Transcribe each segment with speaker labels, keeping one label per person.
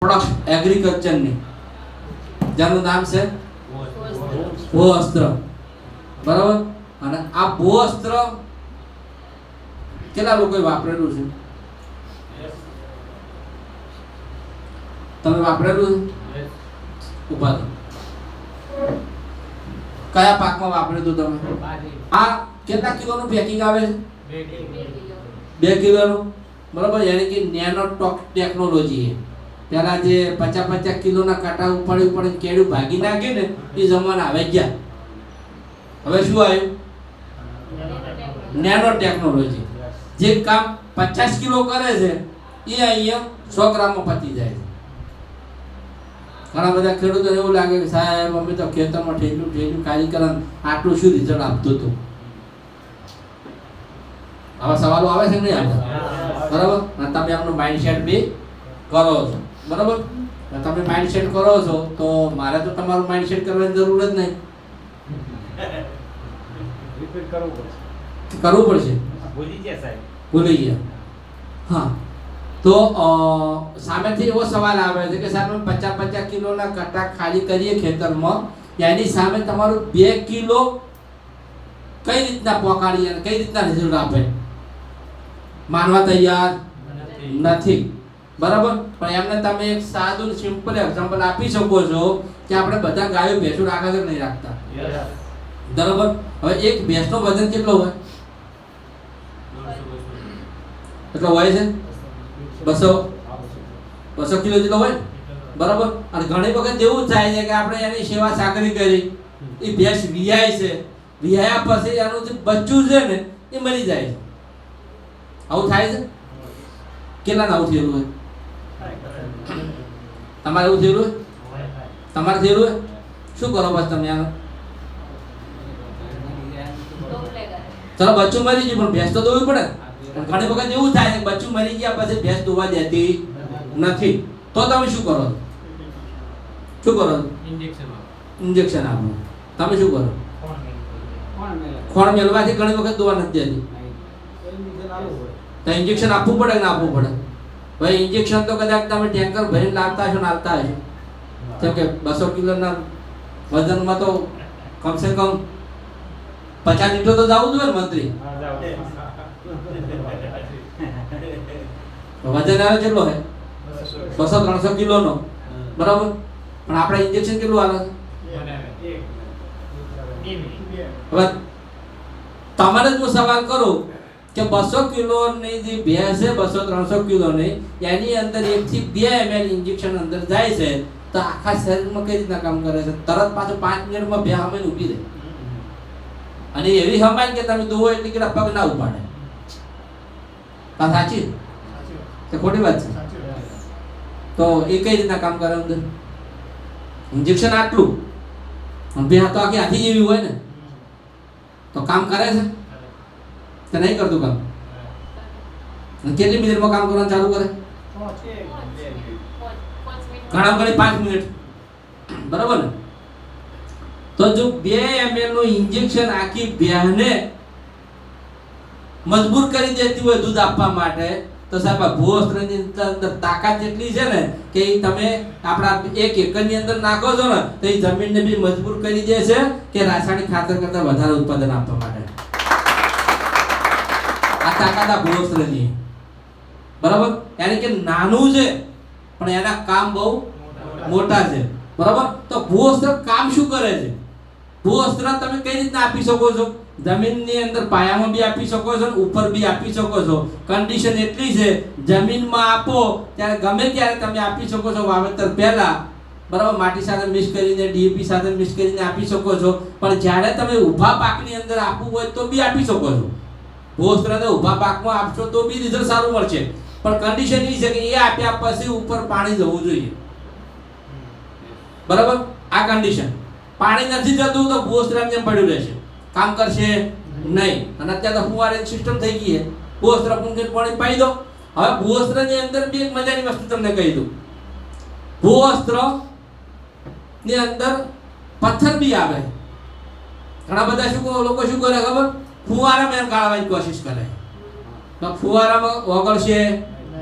Speaker 1: Product એગ્રીકલ્ચરની જેનું નામ છે ભૂઅસ્ત્ર. બરાબર. અને આ ભૂઅસ્ત્ર કેટલા લોકોએ વાપરેલું છે? તમે વાપરેલું છે? ઉભા થો. કયા પાકમાં વાપર્યું હતું તમે? આ કેટલા કિલોનું પેકિંગ આવે છે? 2 કિલોનું. બરાબર. યાની કે નેનો ટેકનોલોજી છે. પેલા જે 50 કિલોના કાંટા ઉપાડી કેળું ભાગી નાખે ને એ જમાના આવે ગયા. હવે શું આવ્યું? Nano technology. જે કામ 50 કિલો કરે છે એ અહીંયા 100 ગ્રામમાં પતી જાય છે. ઘણા બધા ખેડૂતોને એવું લાગે કે સાહેબ અમે તો ખેતરમાં ઠેલું ખાલી કરે આટલું શું રિઝલ્ટ આપતું હતું. આવા સવાલો આવે છે નહીં આવતા? બરાબર. અને તમે એમનું માઇન્ડસેટ બી કરો છો. બરાબર. તમે માઇન્ડસેટ કરો છો તો મારે તો તમારું માઇન્ડસેટ કરવાની જરૂર જ નહીં. કરવું પડશે. ભૂલી ગયા. હા. તો સામેથી એવો સવાલ આવે છે કે સાહેબ 50 કિલોના કટ્ટા ખાલી કરીએ ખેતરમાં, એની સામે તમારું 2 કિલો કઈ રીતના પોકાડીએ અને કઈ રીતના રિઝલ્ટ આપે? માનવા તૈયાર નથી. બરાબર. પણ એમને તમે એક સાદું સિમ્પલ એક્ઝામ્પલ આપી શકો છો કે આપણે બધા ગાયો ભેંસો રાખા કે નહીં રાખતા? બરાબર. હવે એક ભેંસનો વજન કેટલો હોય? કેટલો હોય છે? 200 કિલો જેટલો હોય. બરાબર. અને ઘણી વખત એવું થાય છે કે આપણે એની સેવા સાકરી કરી, એ ભેંસ વિયાય છે, વિયાયા પછી એનું જે બચ્ચું છે ને એ મરી જાય છે. આવું થાય છે? કેટલા આવું થયેલું હોય? તમારે એવું થયેલું હોય? તમારે થયેલું હોય? શું કરો બસ તમે? ચલો બચ્ચું મરી ગયું પણ ભેંસ તો દોવી પડે. ઘણી વખત એવું થાય કે બચ્ચું મરી ગયા પછી ભેંસ દોવા દેતી નથી. તો તમે શું કરો? શું કરો? ઇન્જેક્શન આપો. તમે શું કરો? ખોણ મેળવાથી ઘણી વખત દોવા નથી દેતી. તો ઇન્જેક્શન આપવું પડે કે ના આપવું પડે? ભાઈ ઇન્જેક્શન તો કદાચ તમે ટેન્કર ભરીને લાવતા હશો ને આવતા હશો. જેમ કે 200 કિલોના વજનમાં તો કમસે કમ 50 લીટર તો જવું જોઈએ ને મંત્રી. વજન આવે કેટલો હે? 200-300 કિલોનો. બરાબર. પણ આપણે ઇન્જેક્શન કેટલું આવે? હવે તમારે જ હું સવાલ કરું કે 200 કિલોની જે ભેંસ છે 200-300 કિલોની, એની અંદર 1 થી 2 ml ઇન્જેક્શન અંદર જાય છે તો આખા શરીરમાં કઈ રીતના કામ કરે છે? તરત પાછું 5 મિનિટમાં ભેંસ હમાઈને ઊભી રહે. અને એવી હમાઈને કે તમે દોવો એટલે કે પગ ના ઉપાડે. સાચી કે ખોટી વાત છે? તો એ કઈ રીતના કામ કરે અંદર? ઇન્જેક્શન આટલું ભેંસ તો આખી હાથી જેવી હોય ને, તો કામ કરે છે કે નહીં કરતું કામ? કેટલી મિનિટમાં કામ કરવાનું ચાલુ કરે? ઘણા ઘણી 5 મિનિટ. બરાબર ને? તો જો 2 ml નું ઇન્જેક્શન આખી ભેંસને મજબૂર કરી દેતી હોય દૂધ આપવા માટે, તો સાહેબ આ ભૂઅસ્ત્રની અંદર તાકાત એટલી છે ને કે તમે આપણા 1 એકરની અંદર નાખો છો ને તો એ જમીનને બી મજબૂર કરી દે છે કે રાસાયણિક ખાતર કરતા વધારે ઉત્પાદન આપવા માટે. આ તાકાત આ ભૂઅસ્ત્રની. બરાબર. યાની કે નાનું છે પણ એના કામ બહુ મોટા છે. બરાબર. તો ભૂઅસ્ત્ર કામ શું કરે છે? ભૂઅસ્ત્ર તમે કઈ રીતના આપી શકો છો? જમીનની અંદર પાયામાં બી આપી શકો છો, ઉપર બી આપી શકો છો. કન્ડિશન એટલી છે જમીનમાં આપો ત્યારે ગમે ત્યારે તમે આપી શકો છો વાવેતર પહેલા. બરાબર. માટી સાથે મિક્સ કરીને, ડીએપી સાથે મિક્સ કરીને આપી શકો છો. પણ જ્યારે તમે ઊભા પાકની અંદર આપવું હોય તો બી આપી શકો છો. ભૂઅસ્ત્રને ઊભા પાકમાં આપશો તો બી રિઝલ્ટ સારું મળશે. પણ કન્ડિશન એ છે કે એ આપ્યા પછી ઉપર પાણી જવું જોઈએ. બરાબર. આ કન્ડિશન. પાણી નથી જતું તો ભૂઅસ્ત્ર જેમ પડ્યું રહેશે, કામ કરશે નહીં. અને અત્યારે તો ફુવારેની સિસ્ટમ થઈ ગઈ છે. ભૂઅસ્ત્ર પૂંખીને પાણી પાઈ દો. હવે ભૂઅસ્ત્રની અંદર બી એક મજાની વસ્તુ તમને કહી દઉં. ભૂઅસ્ત્ર ની અંદર પથ્થર બી આવે. ઘણા બધા લોકો શું કરે ખબર? ફુવારામાં ગાળવાની કોશિશ કરે. ફુવારામાં ઓગળશે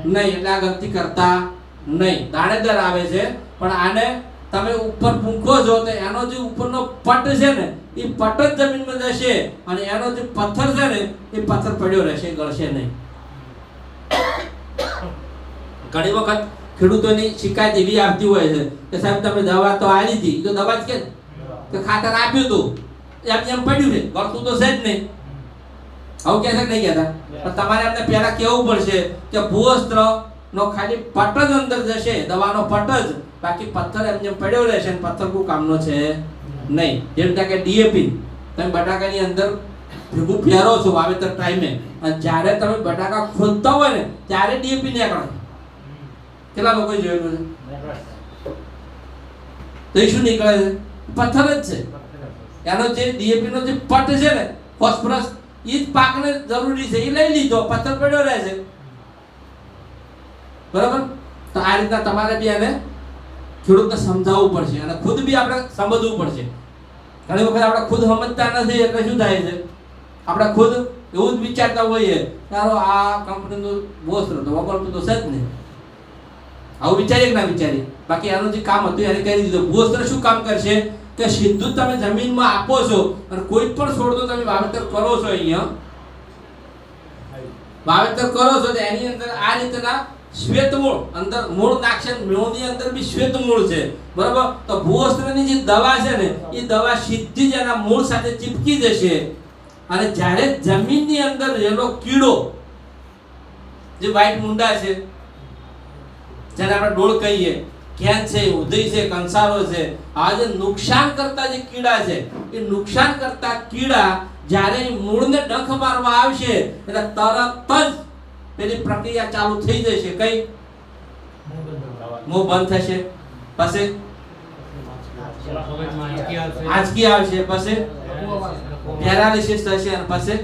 Speaker 1: નહીં એટલે આ ગલતી કરતા નહીં, દાણેદાર આવે છે. પણ આને તમે ઉપર મૂકો છો તો એનો જે ઉપરનો પટ છે ને એ પટ જ જમીનમાં જશે અને એનો જે પથ્થર છે ને એ પથ્થર પડ્યો રહેશે, ગળશે નહીં. ઘણી વખત ખેડૂતોની શિકાયત એવી આવતી હોય છે કે સાહેબ તમે દવા તો આપી હતી, તો દવા જ કે ખાતર આપ્યું હતું એમ એમ પડ્યું ને, ગળતું તો છે જ નહીં. આવું કહે છે કે નહીં કહેતા? પણ તમારે એમને પહેલા કહેવું પડશે કે ભૂવસ્ત્ર નો ખાલી પટ જ અંદર જશે, દવાનો પટ જ, બાકી પથ્થર એમ જેમ પડ્યો રહેશે. પથ્થર કોઈ કામનો છે નહીં. જેમ કે ડીએપી તમે બટાકાની અંદર ભેગું પહેરો છો વાવેતર ટાઈમે, અને જ્યારે તમે બટાકા ખોદતા હોય ને ત્યારે ડીએપી નીકળે. કેટલા લોકો જોયેલું છે? તો એ શું નીકળે છે? પથ્થર જ છે. એનો જે ડીએપી નો જે પટ છે ને, ફોસ્ફરસ, એ જ પાકને જરૂરી છે, એ લઈ લીધો, પથ્થર પડ્યો રહે છે. બરાબર? તો આ રીતના તમારે બી આને ખેડૂતને સમજાવવું પડશે અને ખુદ બી આપણે સમજવું પડશે. ઘણી વખત આપણે ખુદ સમજતા નથી એટલે શું થાય છે, આપણે ખુદ એવું જ વિચારતા હોઈએ તારો આ કંપનીનું ભૂવસ્ત્ર તો વગરતું તો છે જ નહીં. આવું વિચારીએ કે ના વિચારીએ? બાકી આનું જે કામ હતું એને કરી દીધું. ભૂવસ્ત્ર શું કામ કરશે કે સીધું તમે જમીનમાં આપો છો અને કોઈ પણ છોડનું તમે વાવેતર કરો છો, અહીંયા વાવેતર કરો છો તો એની અંદર આ રીતના શ્વેત મૂળ અંદર મૂળ નાખશે. મૂળની અંદર બી શ્વેત મૂળ છે, બરાબર? તો ભૂવસ્ત્રની જે દવા છે ને એ દવા સીધી જ એના મૂળ સાથે ચીપકી જશે અને જ્યારે જમીનની અંદર રહેલો કીડો જે વ્હાઈટ મુંડા છે, જેને આપણે ડોળ કહીએ, કેન છે, ઉધઈ છે, કંસારો છે, આ જે નુકસાન કરતા જે કીડા છે એ નુકસાન કરતા કીડા જ્યારે મૂળને ડંખ મારવા આવશે એટલે તરત જ પેલી પ્રક્રિયા ચાલુ થઈ જશે. કઈ? મોં બંધ થશે, પછી આંચકી આવશે, પછી પેરાલિસિસ થશે અને પછી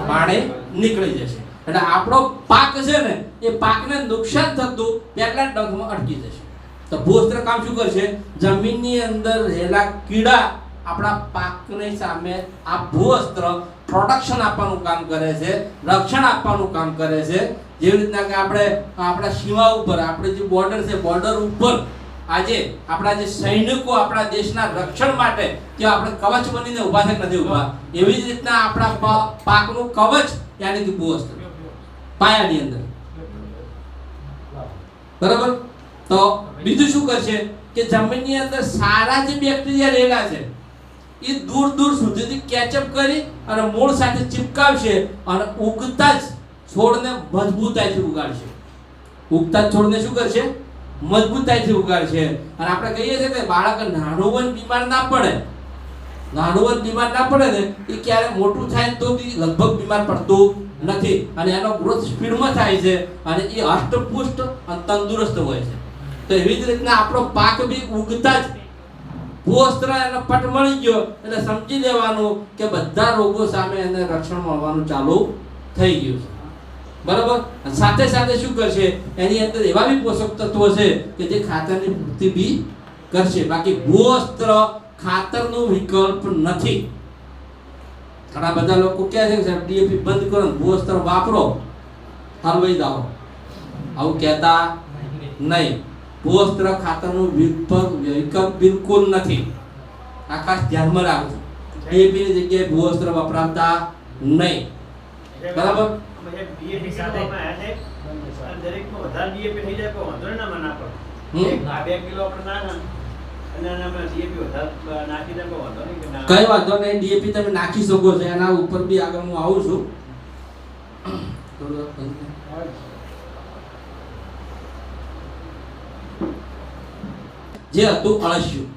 Speaker 1: પાણી નીકળી જશે. એટલે આપણો પાક છે ને એ પાકને નુકસાન થતું પહેલા ડંખમાં અટકી જશે. તો ભૂવસ્ત્ર કામ શું કરશે? જમીનની અંદર રહેલા કીડા આપણા પાકની સામે આ ભૂવસ્ત્ર પ્રોટેક્શન આપવાનું કામ કરે છે, રક્ષણ આપવાનું કામ કરે છે. જેવી રીતના કે આપણે આપણા સીમા ઉપર, આપણે જે બોર્ડર છે, બોર્ડર ઉપર આજે આપણા જે સૈનિકો આપણા દેશના રક્ષણ માટે જે આપણે કવચ બનીને ઊભા છે નથી ઊભા, એવી જ રીતના આપણા પાકનું કવચ યાની કે ભૂવસ્ત્ર પાયાની અંદર. બરાબર? તો બીજું શું કરશે કે જમીનની અંદર સારા જે બેક્ટેરિયા રહેલા છે એ દૂર દૂર સુધીથી કેચઅપ કરી અને મૂળ સાથે ચિપકાવશે અને ઉગતા જ છોડને મજબૂતાઈથી ઉગાડશે. ઉગતા જ છોડને શું કરશે? મજબૂતાઈથી ઉગાડશે. અને આપણે કહીએ છીએ કે બાળક નાનું હોય બીમાર ના પડે, નાનું હોય બીમાર ના પડે ને એ ક્યારે મોટું થાય તો બી લગભગ બીમાર પડતું નથી અને એનો ગ્રોથ સ્પીડમાં થાય છે અને એ હષ્ટપુષ્ટ અને તંદુરસ્ત હોય છે. તો એવી જ રીતના આપણો પાક બી ઉગતા જ ભૂવસ્ત્ર એનો પટ મળી ગયો એટલે સમજી લેવાનું કે બધા રોગો સામે એને રક્ષણ મળવાનું ચાલુ થઈ ગયું છે. બરાબર? સાથે સાથે શું કરશે? એની અંદર એવા બી પોષક તત્વો છે કે જે ખાતરની પૂર્તિ બી કરશે. બાકી ભૂવસ્ત્ર ખાતરનો વિકલ્પ નથી. ઘણા બધા લોકો કહે છે કે સાહેબ ડીએપી બંધ કરો, ભૂવસ્ત્ર વાપરો, હલવાઈ જાઓ. આવું કહેતા નહીં. ભૂવસ્ત્ર ખાતરનું વિકલ્પ બિલકુલ નથી. આ ખાસ ધ્યાનમાં રાખજો. ડીએપી ની જગ્યાએ ભૂવસ્ત્ર વપરાતા નહીં. બરાબર?
Speaker 2: ડીએપી સાથે દરેકમાં વધારે ડીએપી થઈ જાય તો વાંધો ના મને ના પડે. આ 2 કિલો આપણે નાખા અને આમાં ડીએપી વધારે નાખી દે તો વાંધો નહીં કે ના.
Speaker 1: કઈ વાંધો નહીં, ડીએપી તમે નાખી શકો છો. એના ઉપર બી આગળ હું આવું છું. જે હતું અળસિયું,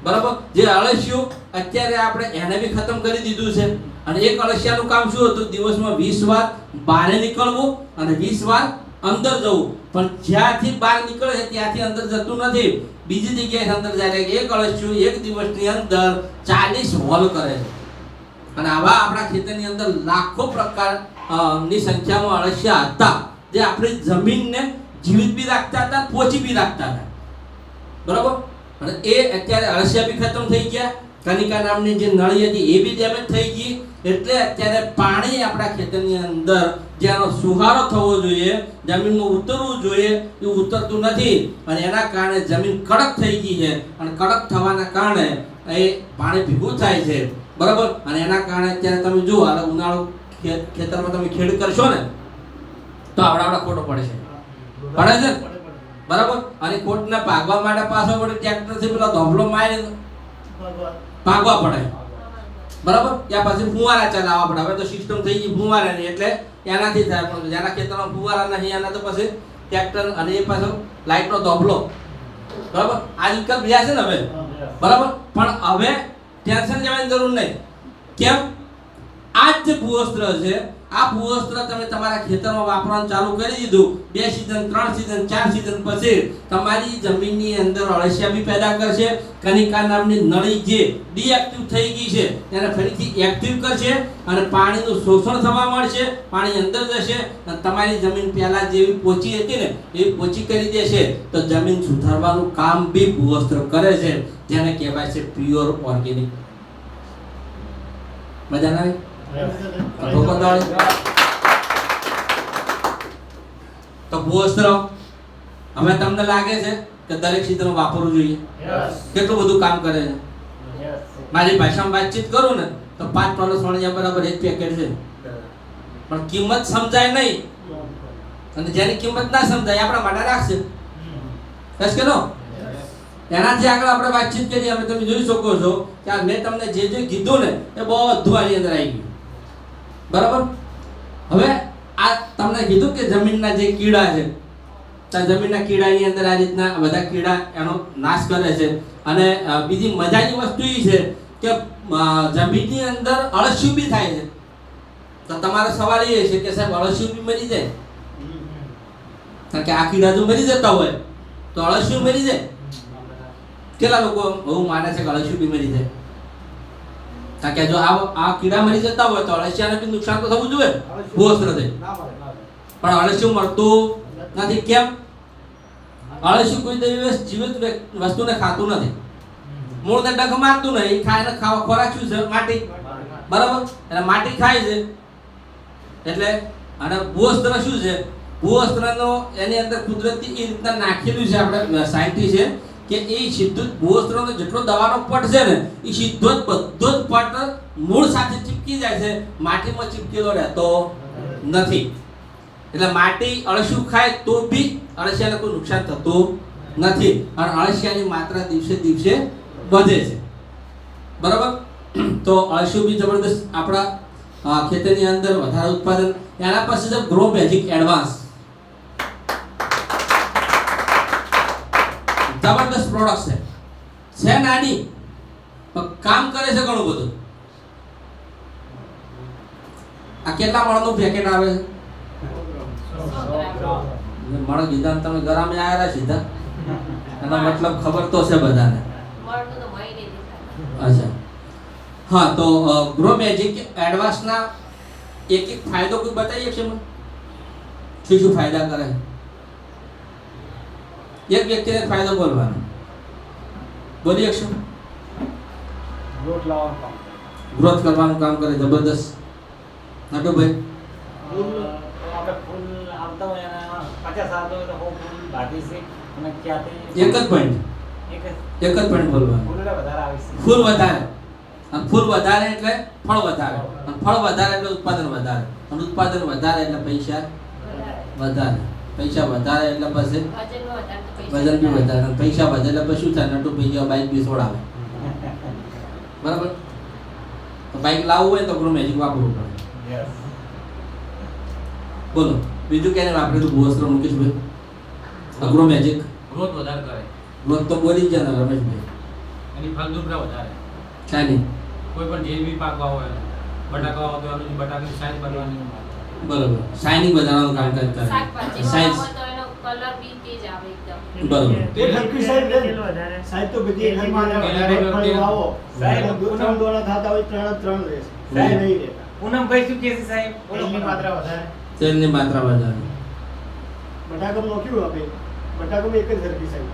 Speaker 1: બરાબર? જે અળસિયું અત્યારે આપણે એને બી ખતમ કરી દીધું છે. અને એક અળસિયાનું કામ શું હતું? દિવસમાં 20 વાર બહાર નીકળવું અને 20 વાર અંદર જવું. પણ જ્યાંથી બહાર નીકળે છે ત્યાંથી અંદર જતું નથી, બીજી જગ્યાએ અંદર જાય. એક અળસિયું એક દિવસની અંદર 40 હોલ કરે છે. અને આવા આપણા ખેતરની અંદર લાખો પ્રકારની સંખ્યામાં અળસિયા હતા જે આપણી જમીનને જીવિત બી રાખતા હતા, પોચી બી રાખતા હતા. બરાબર? અને એ અત્યારે અળસિયા બી ખતમ થઈ ગયા. કનિકા નામની જે નળી હતી એ બી ડેમેજ થઈ ગઈ એટલે અત્યારે પાણી આપણા ખેતરની અંદર જેનો સુહારો થવો જોઈએ, જમીનમાં ઉતરવું જોઈએ, એ ઉતરતું નથી અને એના કારણે જમીન કડક થઈ ગઈ છે અને કડક થવાના કારણે એ પાણી ભેગું થાય છે, બરાબર. અને એના કારણે અત્યારે તમે જુઓ, હાલ ઉનાળો ખેતરમાં તમે ખેડ કરશો ને તો આવડા ખોટો પડે છે, પડે છે બરાબર. અને ખોટને ભાગવા માટે પાછો વળી ટ્રેક્ટરથી પેલો ધોબલો મારી ભાગવા પડે, બરાબર. ત્યાં પછી ફુવારા ચલાવવા પડે. હવે તો સિસ્ટમ થઈ ગઈ ફુવારાની, એટલે એનાથી થાય. પણ જેના ખેતરમાં ફુવારા નહીં એના તો પછી ટ્રેક્ટર અને એ પાછો લાઈટનો ધોબલો, બરાબર. આ વિકલ્પ રહ્યા છે ને હવે, બરાબર. પણ હવે ટેન્શન લેવાની જરૂર નહીં. કેમ? આ જે ભૂવસ્ત્ર છે, આ ભૂવસ્ત્ર તમે તમારા ખેતરમાં વાપરવાનું ચાલુ કરી દીધું, 2 સીઝન 3 સીઝન 4 સીઝન પછી તમારી જમીનની અંદર અળસિયા બી પેદા કરશે. કનિકા નામની નળી જે ડીએક્ટિવ થઈ ગઈ છે તેને ફરીથી એક્ટિવ કરશે અને પાણીનું શોષણ થવા મળશે, પાણી અંદર જશે અને તમારી જમીન પહેલા જેવી પોચી હતી ને એવી પોચી કરી દેશે. તો જમીન સુધારવાનું કામ બી ભૂવસ્ત્ર કરે છે, જેને કહેવાય છે પ્યોર ઓર્ગેનિક. મજા ના આવી? તો ભૂવસ્ત્ર હવે તમને લાગે છે કે દરેક ક્ષેત્રમાં વાપરવું જોઈએ? કેટલું બધું કામ કરે છે. મારી ભાષામાં વાતચીત કરું ને તો 5 ટોલસ વણિયા બરાબર 1 પેકેટ છે, પણ કિંમત સમજાય નહીં અને જેની કિંમત ના સમજાય આપણા માટે રાખશે, બસ કે નો? એનાથી આગળ આપણે વાતચીત કરીએ. હવે તમે જોઈ શકો છો કે આ મેં તમને જે કીધું ને એ બધું આની અંદર આવી ગયું, બરાબર. હવે આ તમને કીધું કે જમીનના જે કીડા છે, તો જમીનના કીડાની અંદર આ રીતના બધા કીડા એનો નાશ કરે છે. અને બીજી મજાની વસ્તુ એ છે કે જમીનની અંદર અળસિયું બી થાય છે. તો તમારો સવાલ એ છે કે સાહેબ અળસિયું બી મરી જાય? કારણ કે આ કીડા જો મરી જતા હોય તો અળસિયું મરી જાય. કેટલા લોકો બહુ માને છે કે અળસિયું બી મરી જાય? કારણ કે જો આ કીડા મરી જતા હોય તો અળસિયાને બી નુકસાન તો થવું જોઈએ ભૂવસ્ત્રથી, પણ અળસિયું મળતું નથી. કેમ? અળસિયું કોઈ દિવસ જીવિત વસ્તુને ખાતું નથી, મૂળને ડખ મારતું નહીં. એ ખાઈને ખોરાક શું છે? માટી, બરાબર. એટલે માટી ખાય છે. એટલે અને ભૂવસ્ત્ર શું છે? ભૂવસ્ત્રનો એની અંદર કુદરતી એ રીતના નાખેલું છે, આપણે સાયન્ટિસ્ટ છે કે એ સીધું ભૂવસ્ત્રનો જેટલો દવાનો પટ છે ને એ સીધો જ બધો જ પટ મૂળ સાથે ચીપકી જાય છે, માટીમાં ચીપકેલો રહેતો નથી. એટલે માટી અળસિયું ખાય તો બી અળસિયાને કોઈ નુકસાન થતું નથી અને અળસિયાની માત્રા દિવસે દિવસે વધે છે, બરાબર. તો અળસિયું બી જબરદસ્ત આપણા ખેતરની અંદર વધારે ઉત્પાદન. એના પાસે છે ગ્રો મેજિક એડવાન્સ, જબરદસ્ત પ્રોડક્ટ છે નાની પણ કામ કરે છે ઘણું બધું. આ કેટલા મળનું પેકેટ આવે છે? મણ કીધા તમે ગરામે આયા સીધા, એનો મતલબ ખબર તો છે બધાને. અચ્છા, હા. તો ગ્રો મેજિક એડવાન્સના એક ફાયદો કોઈ બતાવીએ છે? શું ફાયદા કરે? એક વ્યક્તિને ફાયદો બોલવાનો, બોલી શકશો? ગ્રોથ કરવાનું કામ કરે, જબરદસ્ત. નટુભાઈ? એક જ પોઈન્ટ બોલવાનું. ફૂલ વધારે, અને ફૂલ વધારે એટલે ફળ વધારે, અને ફળ વધારે એટલે ઉત્પાદન વધારે, અને ઉત્પાદન વધારે એટલે પૈસા વધારે, પૈસા વધારે એટલે પછી વજન બી વધારે, અને પૈસા વધે એટલે પછી શું થાય? નટુભાઈ જેવા બાઈક બી છોડાવે, બરાબર. તો બાઈક લાવવું હોય તો ગ્રો મેજિક વાપરવું પડે. બોલો બીજું ક્યારે વાપરે તો ભૂવસ્ત્ર મુકેશભાઈ? ગ્રો મેજિક
Speaker 3: ગ્રોથ વધારે કરે.
Speaker 1: ગ્રોથ તો બોલી જ જાય ને રમેશભાઈ.
Speaker 3: એની ફળદ્રુપતા વધારે.
Speaker 1: શાની?
Speaker 3: કોઈ પણ જે બી પાકવા હોય, બટાકા હોય તો એનું બટાકાની સાઈઝ બનવાની.
Speaker 1: બરોબર, શાઇનિંગ વધારવાનું કામ કરે. સાઈઝ
Speaker 4: કલર બી તેજ આવે એકદમ.
Speaker 1: બરોબર.
Speaker 2: તે ફરકી સાહેબ તો બધી ઘરમાં આવો સાહેબ પૂનમ દોણા થતા હોય ત્રણ રહેશે સાહેબ નહીં રહેતા.
Speaker 3: પૂનમ ભાઈ શું કહે છે સાહેબ?
Speaker 2: તેલની માત્રા વધારે,
Speaker 1: તેલની માત્રા વધારે.
Speaker 2: બટાકામાં નોખ્યું આપણે, બટાકામાં એક જ ફરકી સાહેબ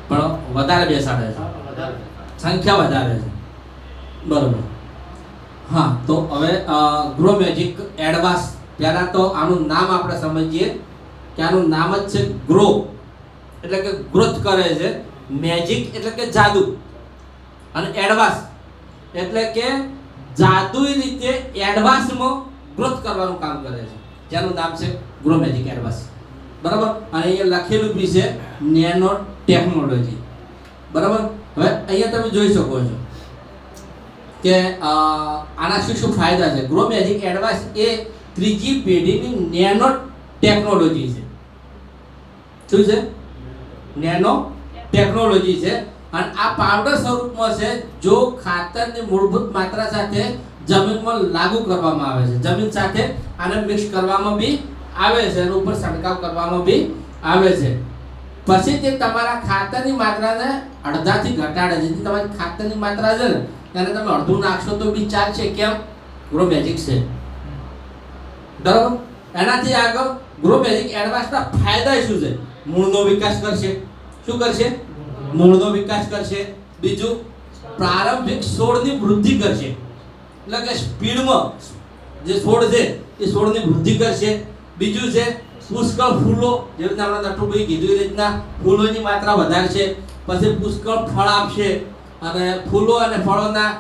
Speaker 1: પણ વધારે બેસાડે છે,
Speaker 2: વધારે
Speaker 1: સંખ્યા વધારે છે, બરોબર. હા, તો હવે ગ્રો મેજિક એડવાન્સ, પહેલા તો આનું નામ આપણે સમજીએ કે આનું નામ જ છે ગ્રો, એટલે કે ગ્રોથ કરે છે. મેજિક એટલે કે જાદુ, અને એડવાન્સ એટલે કે જાદુઈ રીતે એડવાન્સમાં ગ્રોથ કરવાનું કામ કરે છે, જેનું નામ છે ગ્રો મેજિક એડવાન્સ. બરાબર. અને અહીંયા લખેલું બી છે નેનો ટેકનોલોજી. બરાબર. હવે અહીંયા તમે જોઈ શકો છો કે આના શું ફાયદા છે. ગ્રો મેજિક એડવાન્સ એ ત્રીજી પેઢીની નેનો ટેકનોલોજી છે. શું છે? નેનો ટેકનોલોજી છે. અને આ પાવડર સ્વરૂપમાં છે. જો ખાતરની મૂળભૂત માત્રા સાથે જમીનમાં લાગુ કરવામાં આવે છે, જમીન સાથે આને મિક્સ કરવામાં બી આવે છે, અને ઉપર છંટકાવ કરવામાં બી આવે છે, પછી તે તમારા ખાતરની માત્રાને અડધાથી ઘટાડે છે. જેથી તમારી ખાતરની માત્રા છે ને એને તમે અડધું નાખશો તો બી ચાલશે. કેમ? ગ્રો મેજિક છે. બરાબર. એનાથી આગળ ગ્રો મેજિક એડવાન્સના ફાયદા શું છે? મૂળનો વિકાસ કરશે. શું કરશે? મૂળનો વિકાસ કરશે. બીજું, પ્રારંભિક છોડની વૃદ્ધિ કરશે, એટલે કે સ્પીડમાં જે છોડ છે એ છોડની વૃદ્ધિ કરશે. બીજું છે પુષ્કળ ફૂલો, જે રીતના આપણે નટુભાઈ કીધું એ રીતના ફૂલોની માત્રા વધારશે. પછી પુષ્કળ ફળ આપશે, અને ફૂલો અને ફળોના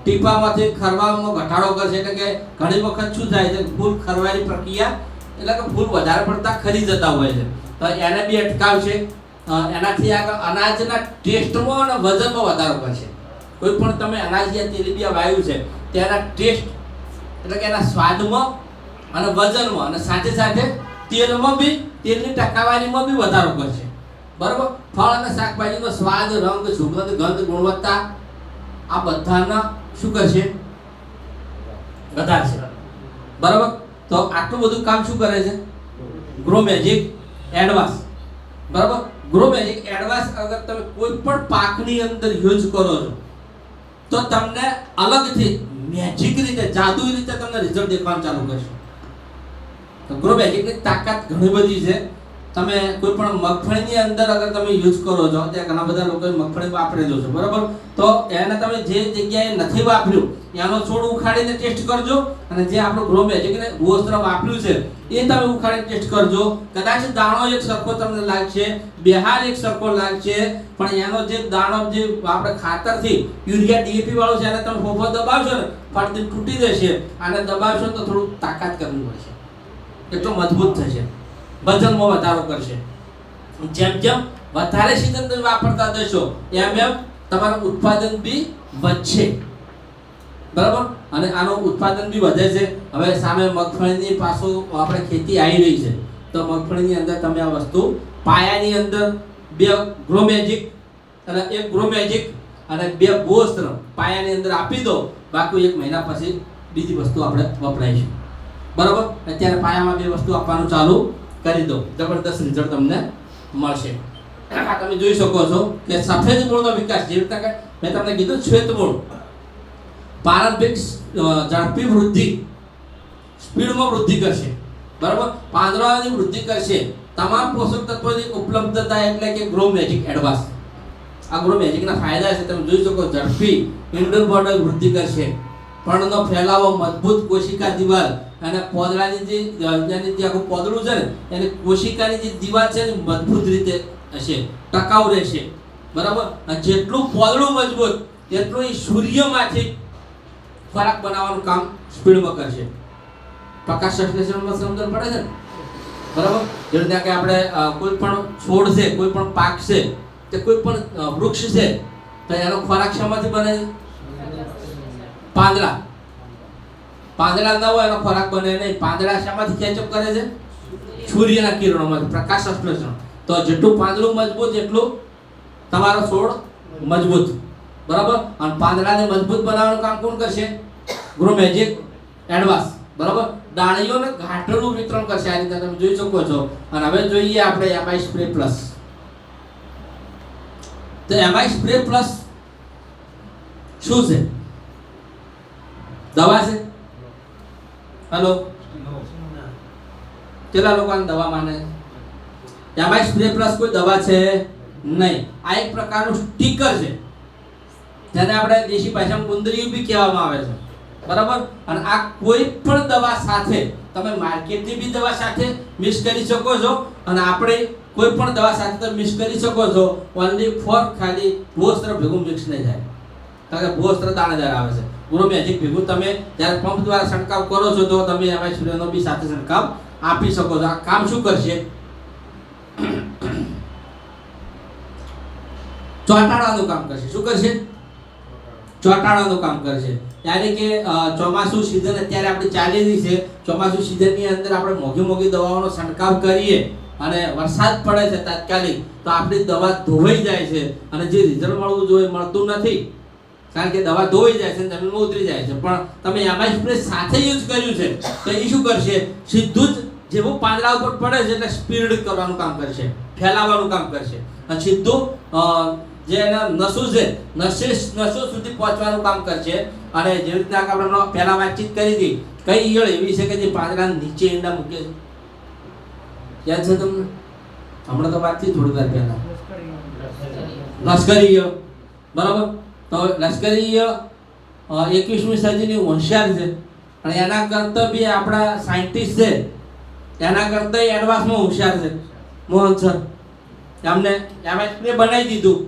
Speaker 1: ટીપામાંથી ખરવામાં ઘટાડો કરશે. એટલે કે ઘણી વખત શું થાય છે, ફૂલ ખરવાની પ્રક્રિયા, એટલે કે ફૂલ વધારે પડતા ખરી જતા હોય છે, તો એને બી અટકાવશે. એનાથી આગળ અનાજના ટેસ્ટમાં અને વજનમાં વધારો કરશે. કોઈ પણ તમે અનાજ યા તેલીબિયા વાવ્યું છે તેના ટેસ્ટ એટલે કે એના સ્વાદમાં અને વજનમાં, અને સાથે સાથે તેલમાં બી, તેલની ટકાવારીમાં બી વધારો કરશે. બરાબર. ફળ અને શાકભાજીનો સ્વાદ, રંગ, સુગંધ, ગંધ, ગુણવત્તા આ બધાના શું કરશે? વધારશે. બરાબર. તો આટલું બધું કામ શું કરે છે? Grow magic advance. બરાબર. ગ્રો મેજિક એડવાન્સ અગર તમે કોઈ પણ પાકની અંદર યુઝ કરો છો તો તમને અલગથી મેજિક રીતે, જાદુઈ રીતે તમને રિઝલ્ટ દેખાવાનું ચાલુ કરશે. તો ગ્રો મેજિકની તાકાત ઘણી બધી છે. તમે કોઈ પણ મગફળીની અંદર અગર તમે યુઝ કરો છો, ત્યાં ઘણા બધા લોકોએ મગફળી વાપરેલો છે. બરાબર. તો એને તમે જે જગ્યાએ નથી વાપર્યું એનો છોડ ઉખાડીને ટેસ્ટ કરજો, અને જે આપણું ગ્રો મેજિકને ભૂવસ્ત્ર વાપર્યું છે એ તમે ઉખાડીને ટેસ્ટ કરજો. કદાચ દાણો એક સરખો તમને લાગશે, બહાર એક સરખો લાગશે, પણ એનો જે દાણો જે આપણે ખાતરથી યુરિયા ડીએપી વાળું છે એને તમે ફોફો દબાવશો ને ફાટથી તૂટી જશે. આને દબાવશો તો થોડું તાકાત કરવી પડશે, એટલો મજબૂત થશે, વજનમાં વધારો કરશે. જેમ જેમ વધારે સીઝન તમે વાપરતા જશો એમ એમ તમારું ઉત્પાદન બી વધશે. બરાબર. અને આનું ઉત્પાદન બી વધે છે. હવે સામે મગફળીની પાછું આપણે ખેતી આવી રહી છે, તો મગફળીની અંદર તમે આ વસ્તુ પાયાની અંદર 2 ગ્રો મેજિક અને 1 ગ્રો મેજિક અને 2 ભૂવસ્ત્ર પાયાની અંદર આપી દો. બાકી 1 મહિના પછી બીજી વસ્તુ આપણે વપરાઈશું. બરાબર. અત્યારે પાયામાં 2 વસ્તુ આપવાનું ચાલુ કરી દો, જબરદસ્ત રિઝલ્ટ તમને મળશે. આ તમે જોઈ શકો છો કે સફેદ મૂળનો વિકાસ, જે રીતે મેં તમને કીધું શ્વેત મૂળ પ્રારંભિક ઝડપી વૃદ્ધિ, સ્પીડમાં વૃદ્ધિ કરશે. બરાબર. પાંદડાની વૃદ્ધિ કરશે. તમામ પોષક તત્વોની ઉપલબ્ધતા એટલે કે ગ્રો મેજિક એડવાન્સ. આ ગ્રો મેજિકના ફાયદા છે તમે જોઈ શકો. ઝડપી ઇન્ડોર બોર્ડર વૃદ્ધિ કરશે, પર્ણનો ફેલાવો, મજબૂત કોશિકા દિવાલ, અને પોદળાની જે આખું પોદળું છે ને એની કોશિકાની જે દિવાલ છે ને મજબૂત રીતે હશે, ટકાઉ રહેશે. બરાબર. અને જેટલું પોદળું મજબૂત એટલું એ સૂર્યમાંથી ખોરાક બનાવવાનું કામ સ્પીડમાં કરશે. પ્રકાશ સંશ્લેષણમાં સમજણ પડે છે ને. બરાબર. જે રીતે કે આપણે કોઈ પણ છોડ છે, કોઈ પણ પાક છે, કે કોઈ પણ વૃક્ષ છે, તો એનો ખોરાક શેમાંથી બને? પાંદડા. પાંદડા ન હોય એનો ખોરાક બને નહીં. પાંદડા શેમાંથી ખેંચઅપ કરે છે? સૂર્યના કિરણોમાંથી, પ્રકાશ સંશ્લેષણ. તો જેટલું પાંદડું મજબૂત એટલું તમારો છોડ મજબૂત. બરાબર. અને પાંદડાને મજબૂત બનાવવાનું કામ કોણ કરશે? Grow magic advance. બરાબર. ડાળીઓને ગાંઠોનું વિતરણ કરશે. આ રીતે તમે જોઈ શકો છો. અને હવે જોઈએ આપણે એમઆઈ સ્પ્રે પ્લસ. તો એમઆઈ સ્પ્રે પ્લસ શું છે? દવા છે? હેલો, કેટલા લોકો દવા માને? એમઆઈ સ્પ્રે પ્લસ કોઈ દવા છે નહીં. આ એક પ્રકારનું સ્ટીકર છે, જેને આપણે દેશી ભાષામાં ગુંદરીયું બી કહેવામાં આવે છે. બરાબર. અને આ કોઈ પણ દવા સાથે તમે માર્કેટની બી દવા સાથે મિક્સ કરી શકો છો અને આપણે કોઈ પણ દવા સાથે તમે મિક્સ કરી શકો છો. ઓનલી ફોર ખાલી ભૂવસ્ત્ર ભેગું મિક્સ નહીં થાય, કારણ કે ભૂવસ્ત્ર દાણેદાર આવે છે. ગ્રો મેજિક ભેગું તમે જ્યારે પંપ દ્વારા છંટકાવ કરો છો તો તમે એમાં સ્પ્રેનો બી સાથે છંટકાવ આપી શકો છો. આ કામ શું કરશે? ચોંટાડવાનું કામ કરશે. શું કરશે? ચોંટાડવાનું કામ કરશે. ત્યારે કે ચોમાસું સિઝન અત્યારે આપણે ચાલી રહી છે. ચોમાસું સિઝનની અંદર આપણે મોંઘી દવાઓનો છંટકાવ કરીએ અને વરસાદ પડે છે તાત્કાલિક, તો આપણી દવા ધોવાઈ જાય છે અને જે રિઝલ્ટ મળવું જોઈએ મળતું નથી, કારણ કે દવા ધોવાઈ જાય છે અને જમીનમાં ઉતરી જાય છે. પણ તમે એમાં સ્પ્રે સાથે યુઝ કર્યું છે તો એ શું કરશે? સીધું જ જેવું પાંદડા ઉપર પડે છે એટલે સ્પીડ કરવાનું કામ કરશે, ફેલાવાનું કામ કરશે અને સીધું જે એના નસો છે નસો સુધી પહોંચવાનું કામ કરશે. અને જેવી રીતના આપણે પહેલા વાતચીત કરી હતી, કઈ ઈયળ એવી છે કે જે પાંદડા નીચે ઈંડા મૂકે છે? યાદ છે તમને? હમણાં તો વાત થઈ થોડી વાર પહેલા. લશ્કરી ઈયળ, બરાબર. તો લશ્કરી ઈયળ 21મી સદીની હોશિયાર છે અને એના કરતાં બી આપણા સાયન્ટિસ્ટ છે એના કરતાં એડવાન્સમાં હોશિયાર છે મોહન સર. એમને એમાં સ્પ્રે બનાવી દીધું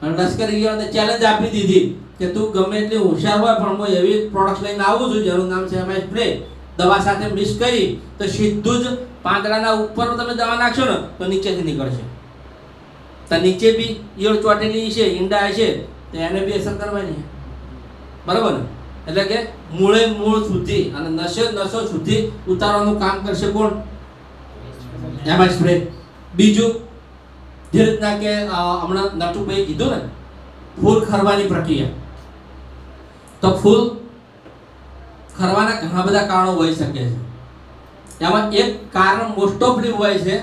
Speaker 1: અને લશ્કરી ઈયળને ચેલેન્જ આપી દીધી કે તું ગમે એટલી હોશિયાર હોય પણ હું એવી પ્રોડક્ટ લઈને આવું છું જેનું નામ છે એમાં સ્પ્રે. દવા સાથે મિક્સ કરી તો સીધું જ પાંદડાના ઉપર તમે દવા નાખશો ને તો નીચેથી નીકળશે. તો નીચે બી ઈયળ ચોટેલી છે, ઈંડા છે, તો એને બી અસર કરવાની, બરાબર ને? એટલે કે મૂળ સુધી અને નસો સુધી ઉતારવાનું કામ કરશે કોણ? એમાં સ્પ્રે. બીજું જે રીતના કે હમણાં નટુભાઈ કીધું ને ફૂલ ખરવાની પ્રક્રિયા, તો ફૂલ ખરવાના ઘણા બધા કારણો હોઈ શકે છે. એમાં એક કારણ મોસ્ટ ઓફલી હોય છે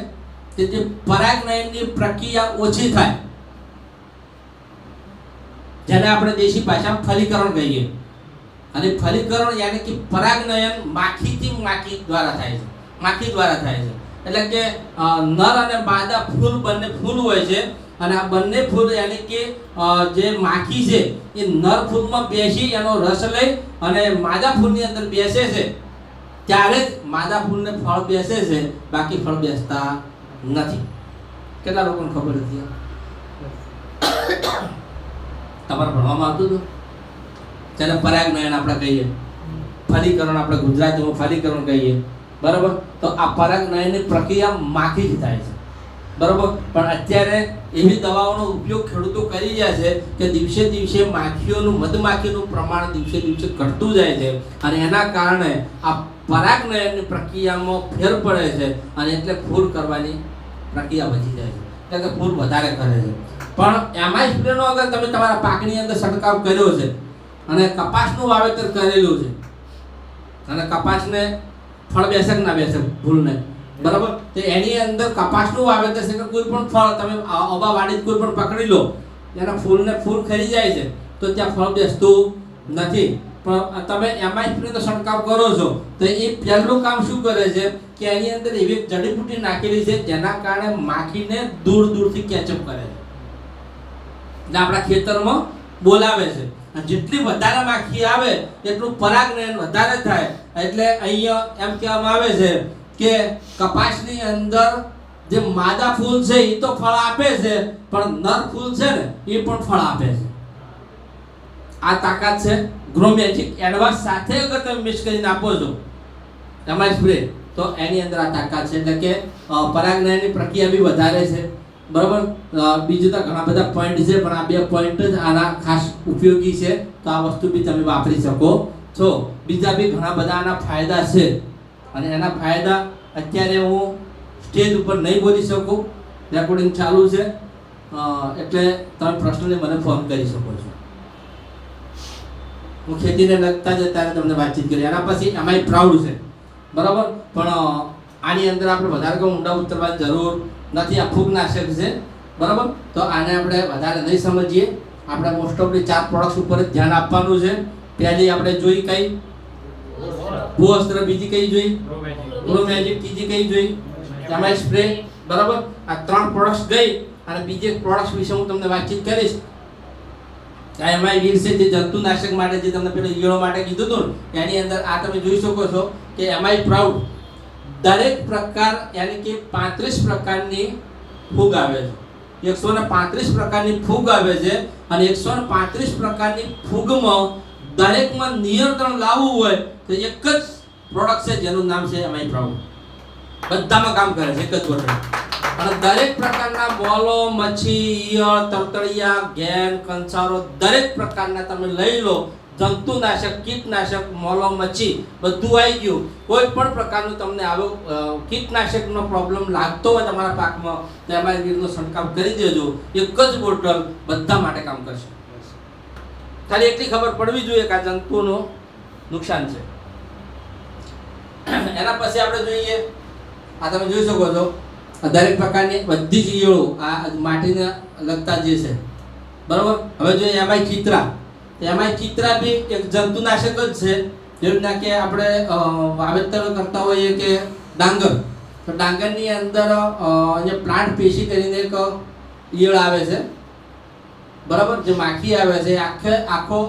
Speaker 1: કે જે પરાગનયનની પ્રક્રિયા ઓછી થાય, જેને આપણે દેશી ભાષામાં ફલીકરણ કહીએ. અને ફલીકરણ યાની કે પરાગનયન માખી દ્વારા થાય છે, માખી દ્વારા થાય છે. એટલે કે નર અને માદા ફૂલ બંને ફૂલ હોય છે અને આ બંને ફૂલ યાની કે જે માખી છે એ નર ફૂલમાં બેસી એનો રસ લઈ અને માદા ફૂલની અંદર બેસે છે, ત્યારે જ માદા ફૂલને ફળ બેસે છે, બાકી ફળ બેસતા નથી. કેટલા લોકોને ખબર હતી? તમારે ભણવામાં આવતું હતું? જેને પરાગનયન આપણે કહીએ, ફલીકરણ આપણે ગુજરાતીમાં ફલીકરણ કહીએ, બરાબર. તો આ પરાગનયનની પ્રક્રિયા માખીથી થાય છે, બરાબર. પણ અત્યારે એવી દવાઓનો ઉપયોગ ખેડૂતો કરી રહ્યા છે કે દિવસે દિવસે મધમાખીનું પ્રમાણ દિવસે દિવસે ઘટતું જાય છે અને એના કારણે આ પરાગનયનની પ્રક્રિયામાં ફેર પડે છે અને એટલે ફૂલ કરવાની પ્રક્રિયા વધી જાય છે, એટલે કે ફૂલ વધારે કરે છે. પણ એમાં સ્પ્રેનો અગર તમે તમારા પાકની અંદર છંટકાવ કર્યો છે અને કપાસનું વાવેતર કરેલું છે અને કપાસને ફળ બેસે કે ના બેસે ફૂલને, બરાબર. તો એની અંદર કપાસનું વાવેતર છે કે કોઈ પણ ફળ તમે આંબા વાડી કોઈ પણ પકડી લો, એના ફૂલ ખરી જાય છે તો ત્યાં ફળ બેસતું નથી. પણ તમે એમાં સ્પ્રેનો છંટકાવ કરો છો તો એ પહેલું કામ શું કરે છે કે એની અંદર એવી જડીબુટ્ટી નાખેલી છે જેના કારણે માખીને દૂરથી કેચઅપ કરે છે, એટલે આપણા ખેતરમાં બોલાવે છે. જેટલી વધારે માખી આવે એટલું પરાગનયન વધારે થાય. એટલે અહીંયા એમ કહેવામાં આવે છે કે કપાસની અંદર જે માદા ફૂલ છે એ તો ફળ આપે છે પણ નર ફૂલ છે ને એ પણ ફળ આપે છે. આ તાકાત છે ગ્રો મેજિક એડવાન્સ સાથે અગર તમે મિક્સ કરીને આપો છો એમાં સ્પ્રે, તો એની અંદર આ તાકાત છે. એટલે કે પરાગનયનની પ્રક્રિયા બી વધારે છે, બરાબર. બીજું તો ઘણા બધા પોઈન્ટ છે પણ આ 2 પોઈન્ટ જ આના ખાસ ઉપયોગી છે, તો આ વસ્તુ બી તમે વાપરી શકો છો. બીજા બી ઘણા બધા આના ફાયદા છે અને એના ફાયદા અત્યારે હું સ્ટેજ ઉપર નહીં બોલી શકું, રેકોર્ડિંગ ચાલુ છે, એટલે તમે પર્સનલી મને ફોન કરી શકો છો. હું ખેતીને લગતા જ ત્યારે તમને વાતચીત કરી. એના પછી એમાંય પ્રાઉડ છે, બરાબર. પણ આની અંદર આપણે વધારે કોઈ ઊંડા ઉતરવાની જરૂર નથી. આ ફૂગનાશક છે, બરાબર. તો આને આપણે વધારે નહીં સમજીએ. આપણે મોસ્ટ ઓફલી 4 પ્રોડક્ટ્સ ઉપર જ ધ્યાન આપવાનું છે. પહેલી આપણે જોઈ કઈ ભૂવસ્ત્ર, બીજી કઈ જોઈ ગ્રો મેજિક, ત્રીજી કઈ જોઈ એમાં સ્પ્રે, બરાબર. આ 3 પ્રોડક્ટ્સ ગઈ અને બીજી એક પ્રોડક્ટ વિશે હું તમને વાતચીત કરીશ આ એમાં વીર છે જે જંતુનાશક માટે જે તમને પેલો ઈયળો માટે કીધું હતું ને, એની અંદર આ તમે જોઈ શકો છો કે એમાંય પ્રાઉડ દરેક પ્રકાર યાની કે 35 પ્રકારની ફૂગ આવે છે. 135 પ્રકારની ફૂગ આવે છે અને 135 પ્રકારની ફૂગમાં દરેકમાં નિયંત્રણ લાવવું હોય તો એક જ પ્રોડક્ટ છે જેનું નામ છે એમાંય પ્રાઉડ. બધામાં કામ કરે છે એક જ બોટલ. અને દરેક પ્રકારના બોલો, મચ્છી, ઈયળ, તરતડિયા, ઘેન, કંસારો દરેક પ્રકારના તમે લઈ લો, જંતુનાશક, કીટનાશક, મોલો, મચ્છી બધું આવી ગયું. કોઈ પણ પ્રકારનું તમને આવો કીટનાશકનો પ્રોબ્લેમ લાગતો હોય તમારા પાકમાં તો એમાં વીરનો છંટકાવ કરી દેજો. એક જ બોટલ બધા માટે કામ કરશે. ખાલી એટલી ખબર પડવી જોઈએ કે આ જંતુનું નુકસાન છે. એના પછી આપણે જોઈએ, આ તમે જોઈ શકો છો દરેક પ્રકારની બધી જ ઈયળો આ માટીને લગતા જે છે, બરાબર. હવે જોઈએ એમાંય ચિત્રા. એમાંય ચિત્રા બી એક જંતુનાશક જ છે. જેવી રીતના કે આપણે વાવેતર કરતા હોઈએ કે ડાંગર, તો ડાંગરની અંદર અહીંયા પ્લાન્ટ પેશી કરીને એક ઈયળ આવે છે, બરાબર, જે માખી આવે છે, આખો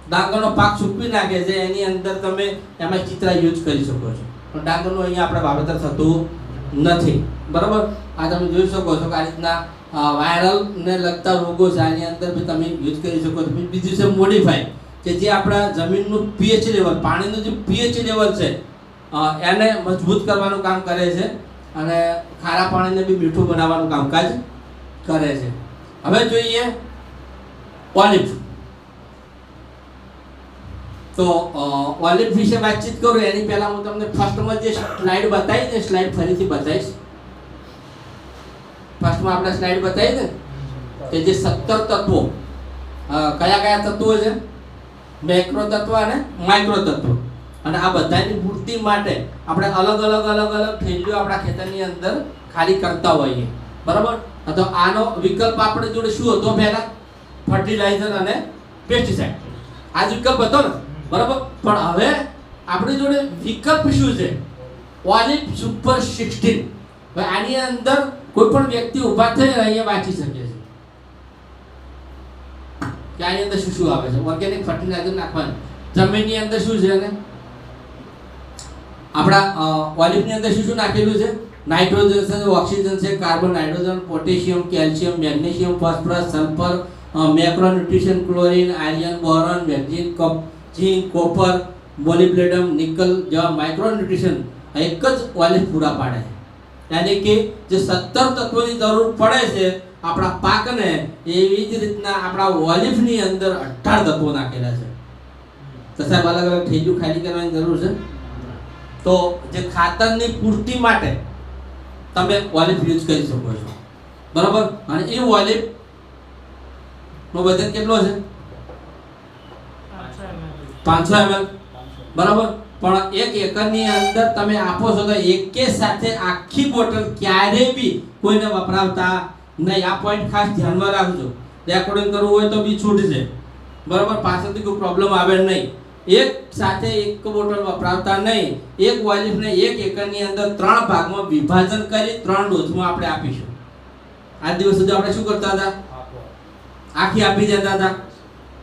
Speaker 1: ડાંગરનો પાક સૂકવી નાખે છે. એની અંદર તમે એમાં ચિત્રા યુઝ કરી શકો છો. પણ ડાંગરનું અહીંયા આપણે વાવેતર થતું નથી, બરાબર. આ તમે જોઈ શકો છો કે આ રીતના વાયરલ ને લગતા રોગો છે, આની અંદર બી તમે યુઝ કરી શકો છો. બીજું છે મોડિફાઈ, કે જે આપણા જમીનનું પીએચ લેવલ, પાણીનું જે પીએચ લેવલ છે એને મજબૂત કરવાનું કામ કરે છે અને ખારા પાણીને બી મીઠું બનાવવાનું કામકાજ કરે છે. હવે જોઈએ ઓલિવ. તો ઓલિવ વિશે વાતચીત કરું એની પહેલા હું તમને ફર્સ્ટમાં જે સ્લાઇડ બતાવી ને સ્લાઇડ ફરીથી બતાવીશ. ફર્સ્ટમાં આપણે સ્લાઇડ બતાવી ને કે જે 17 તત્વો કયા કયા તત્વો છે, મેક્રો તત્વ અને માઇક્રો તત્વ. અને આ બધાની પૂર્તિ માટે આપણે અલગ અલગ થેલીઓ આપણા ખેતરની અંદર ખાલી કરતા હોઈએ, બરાબર. તો આનો વિકલ્પ આપણે જોડે શું હતો પહેલા? ફર્ટિલાઇઝર અને પેસ્ટિસાઇડ. આ જ વિકલ્પ હતો ને, બરાબર. પણ હવે આપણી જોડે વિકલ્પ શું છે? Olive super 16. હવે આની અંદર કોઈ પણ વ્યક્તિ ઊભા થઈ અહીંયા વાંચી શકે છે કે આની અંદર શું શું આવે છે. ઓર્ગેનિક ફર્ટિલાઇઝર નાખવાનું, જમીનની અંદર શું છે અને આપણા ઓલિવની અંદર શું શું નાખેલું છે? નાઇટ્રોજન છે, ઓક્સિજન છે, carbon, nitrogen, potassium, calcium, magnesium, phosphorus, sulphur, macronutrition, chlorine, iron, boron, magnesium, zinc, copper, molybdenum, nickel જેવા માઇક્રોન્યુટ્રિશન એક જ ઓલિવ પૂરા પાડે છે. યાની કે જે 17 તત્વોની જરૂર પડે છે આપણા પાકને, એવી જ રીતના આપણા ઓલિવની અંદર 18 તત્વો નાખેલા છે. તો સાહેબ અલગ અલગ થેલીઓ ખાલી કરવાની જરૂર છે. તો જે ખાતરની પૂર્તિ માટે તમે ઓલિવ યુઝ કરી શકો છો, બરાબર. અને એ ઓલિવ નો વજન કેટલો છે? 500 ml, બરાબર. પણ 1 એકરની અંદર તમે આપો છો તો એકે સાથે આખી બોટલ ક્યારેય બી કોઈને વપરાવતા નહીં. આ પોઈન્ટ ખાસ ધ્યાનમાં રાખજો. રેકોર્ડિંગ કરવું હોય તો બી છૂટ છે, બરાબર. પાછળથી કોઈ પ્રોબ્લેમ આવે નહીં. એક સાથે એક બોટલ વપરાવતા નહીં. એક ઓલિવને 1 એકરની અંદર 3 ભાગમાં વિભાજન કરી 3 ડોઝમાં આપણે આપીશું. આ દિવસ સુધી આપણે શું કરતા હતા? આખી આપી દેતા હતા,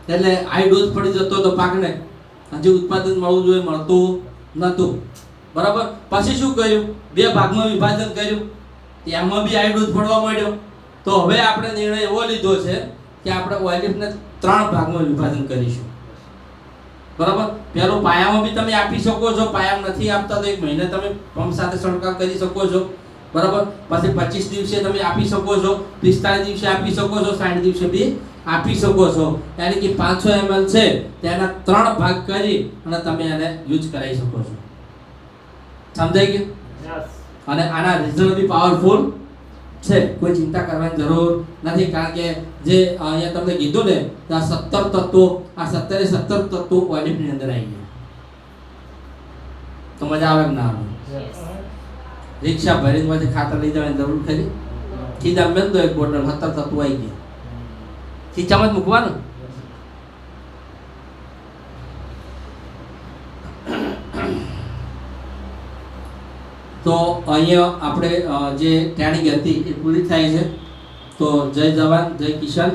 Speaker 1: એટલે હાઈ ડોઝ પડી જતો હતો પાકને. જે ઉત્પાદન મળવું જોઈએ મળતું નહોતું, બરાબર. પછી શું કર્યું? 2 ભાગમાં વિભાજન કર્યું, એમાં બી હાઈ ડોઝ પડવા માંડ્યો. તો હવે આપણે નિર્ણય એવો લીધો છે કે આપણે ઓલિવને 3 ભાગમાં વિભાજન કરીશું, બરાબર. પહેલો પાયામાં બી તમે આપી શકો છો. પાયામાં નથી આપતા તો 1 મહિને તમે પંપ સાથે છંટકાવ કરી શકો છો, બરાબર. પછી 25 દિવસે તમે આપી શકો છો, 45 દિવસે આપી શકો છો, 60 દિવસે બી આપી શકો છો. એટલે કે 500 ml છે તેના 3 ભાગ કરી અને તમે એને યુઝ કરાવી શકો છો. સમજાઈ ગયું? અને આના રિઝલ્ટ બી પાવરફુલ છે, કોઈ ચિંતા કરવાની જરૂર નથી. કારણ કે જે અહીંયા તમને કીધું ને આ 17 તત્વો, આ 17 તત્વો ઓલિવની અંદર આવી ગયા. તો મજા આવે કે ના આવે? રિક્ષા ભરીને પછી ખાતર લઈ જવાની જરૂર ખરી? સીધા મેં તો 1 બોટલ 17 તત્વો આવી ગયા. ખીચામાં જ મૂકવાનું. તો અહીંયા આપણે જે ટ્રેનિંગ હતી એ પૂરી થાય છે. તો જય જવાન, જય કિશન.